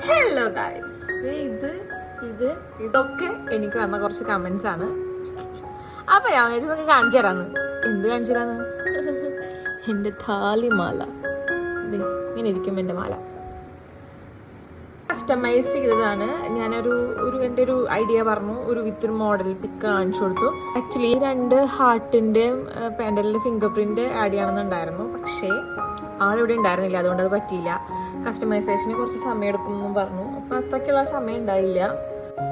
Hello guys, ഇതൊക്കെ എനിക്ക് വന്ന കുറച്ച് കമന്റ്സ് ആണ്. അപ്പൊ ഞാൻ വിചാരിച്ചു നിങ്ങൾക്ക് കാണിച്ചു തരാന്ന്. എന്ത് കാണിച്ചു തരാന്ന്? എന്റെ താലിമാല. ഇങ്ങനെ ഇരിക്കും എന്റെ മാല. കസ്റ്റമൈസ് ചെയ്തതാണ്. ഞാനൊരു എൻ്റെ ഒരു ഐഡിയ പറഞ്ഞു, ഒരു വിത്ത് മോഡൽ പിക്ക് കാണിച്ചു കൊടുത്തു. ആക്ച്വലി 2 ഹാർട്ടിൻ്റെയും പാൻഡലിൻ്റെ ഫിംഗർ പ്രിന്റ് ആഡ് ചെയ്യണമെന്നുണ്ടായിരുന്നു. പക്ഷേ ആളിവിടെ ഉണ്ടായിരുന്നില്ല, അതുകൊണ്ട് അത് പറ്റിയില്ല. കസ്റ്റമൈസേഷന് കുറച്ച് സമയം എടുക്കുമെന്നും പറഞ്ഞു. അപ്പം അത്രയ്ക്കുള്ള സമയം ഉണ്ടായില്ല.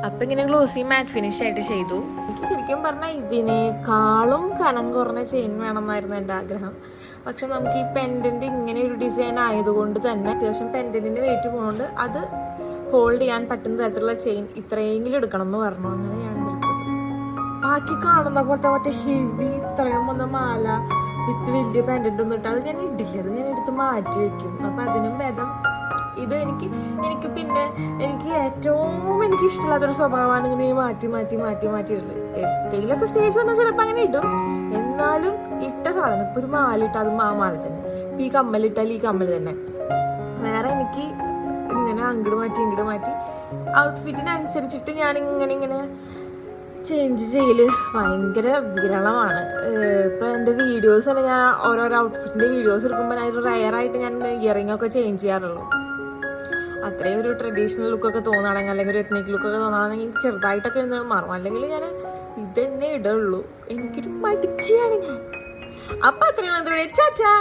അപ്പം ഇങ്ങനെ ഗ്ലോസി മാറ്റ് ഫിനിഷ് ആയിട്ട് ചെയ്തു. എനിക്ക് ശരിക്കും പറഞ്ഞാൽ ഇതിനേക്കാളും കനം കുറഞ്ഞ ചെയിൻ വേണമെന്നായിരുന്നു എൻ്റെ ആഗ്രഹം. പക്ഷെ നമുക്ക് ഈ പെൻഡന്റ് ഇങ്ങനെ ഒരു ഡിസൈൻ ആയതുകൊണ്ട് തന്നെ അത്യാവശ്യം പെൻഡന്റിന്റെ വെയിറ്റ് പോകുന്നുണ്ട്. അത് ഹോൾഡ് ചെയ്യാൻ പറ്റുന്ന തരത്തിലുള്ള ചെയിൻ ഇത്രയെങ്കിലും എടുക്കണം എന്ന് പറഞ്ഞു. അങ്ങനെ ഞാൻ എടുത്തത്. ബാക്കി കാണുന്ന പോലത്തെ മറ്റേ ഹെവി ഇത്രയും വന്ന മാല വിത്ത് വലിയ പെൻഡന്റ് ഒന്നും ഇട്ട് അത് ഞാൻ ഇടില്ല. അത് ഞാൻ എടുത്ത് മാറ്റി വെക്കും. അപ്പൊ അതിനും ഭേദം ഇത്. എനിക്ക് ഏറ്റവും ഇഷ്ടമില്ലാത്തൊരു സ്വഭാവമാണ് ഇങ്ങനെ മാറ്റി ഇടുന്നത്. എന്തെങ്കിലുമൊക്കെ സ്റ്റേജ് വന്നാൽ ചിലപ്പോൾ അങ്ങനെ ഇടും. എന്നാലും ഇട്ട സാധനം ഇപ്പൊ ഒരു മാല ഇട്ടാൽ അതും ആ മാല തന്നെ, ഈ കമ്മലിട്ടാൽ ഈ കമ്മൽ തന്നെ. വേറെ എനിക്ക് ഇങ്ങനെ അങ്ങോട്ട് മാറ്റി ഔട്ട്ഫിറ്റിനനുസരിച്ചിട്ട് ഞാൻ ഇങ്ങനെ ചേഞ്ച് ചെയ്യല് ഭയങ്കര വിരളമാണ്. ഇപ്പൊ എൻ്റെ വീഡിയോസ് തന്നെ ഞാൻ ഓരോരോ ഔട്ട്ഫിറ്റിന്റെ വീഡിയോസ് എടുക്കുമ്പോൾ ഞാൻ റയറായിട്ട് ഞാൻ ഇയറിംഗ് ഒക്കെ ചേഞ്ച് ചെയ്യാറുള്ളൂ. അത്രയും ഒരു ട്രഡീഷണൽ ലുക്കൊക്കെ തോന്നുകയാണെങ്കിൽ, അല്ലെങ്കിൽ ഒരു എത്നിക് ലുക്കൊക്കെ തോന്നുകയാണെങ്കിൽ ചെറുതായിട്ടൊക്കെ മാറും. അല്ലെങ്കിൽ ഞാൻ ഇതന്നെ ഇടുള്ളൂ. എനിക്കൊരു മടിച്ചിയാണ് ഞാൻ. അപ്പൊ അത്രയും ചാച്ചാ.